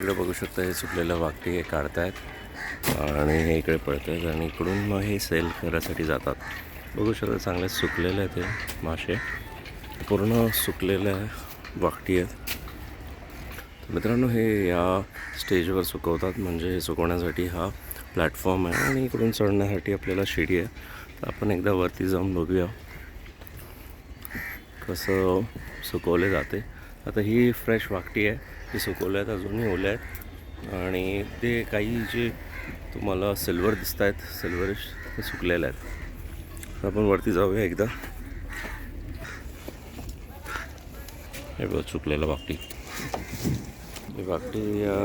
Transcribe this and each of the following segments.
इकडे बघू शकता हे सुकलेलं वाकटी हे काढतायत आणि हे इकडे पळतायत आणि इकडून मग हे सेल करायसाठी जातात. बघू शकता चांगले सुकलेले आहेत हे मासे, पूर्ण सुकलेल्या वाकटी आहेत. मित्रांनो हे या स्टेजवर सुकवतात, म्हणजे हे सुकवण्यासाठी हा प्लॅटफॉर्म आहे आणि इकडून चढण्यासाठी आपल्याला शिडी आहे. तर आपण एकदा वरती जाऊन बघूया कसं सुकवले जाते. आता ही फ्रेश वाकटी आहे, ती सुकवल्या आहेत, अजूनही ओल्या आहेत आणि ते काही जे तुम्हाला सिल्वर दिसत आहेत सिल्वरिश ते सुकलेले आहेत. आपण वरती जाऊया एकदा. हे बघ सुकलेलं वाकटी, ही वाकटी या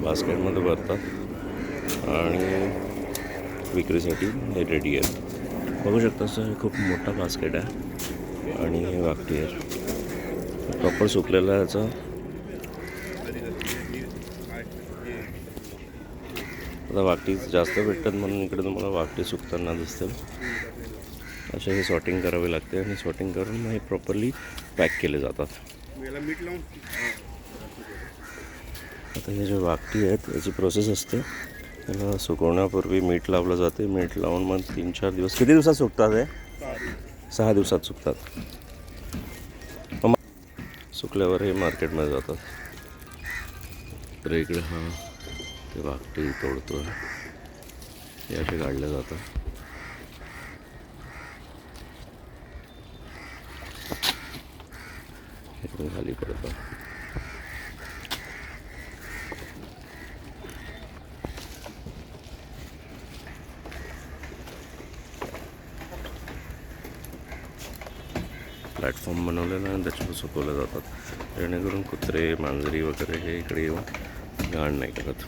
बास्केटमध्ये भरतात आणि विक्रीसाठी हे रेडी आहे. बघू शकता सर हे खूप मोठा बास्केट आहे आणि हे वाकटी आहे प्रॉपर सुकलेला आहे. याचा आता वाकटी जास्त भेटतात म्हणून इकडे तुम्हाला वाकटी सुकताना दिसतील. असे हे सॉर्टिंग करावे लागते आणि सॉर्टिंग करून मग हे प्रॉपरली पॅक केले जातात. आता हे जे वाकटी आहेत याची प्रोसेस असते, त्याला सुकवण्यापूर्वी मीठ लावलं जाते. मीठ लावून मग 3-4 दिवस, किती दिवसात सुकतात हे? 6 दिवसात सुकतात. सुकल्यावर हे मार्केटमध्ये जातात. तर इकडे हा ते वाकटी तोडतो आहे, हे असे काढले जातात. इकडून खाली पडतं. प्लॅटफॉर्म बनवलेला आणि त्याच्यावर सुकवले जातात, जेणेकरून कुत्रे मांजरी वगैरे हे इकडे येऊन घाण नाही करत.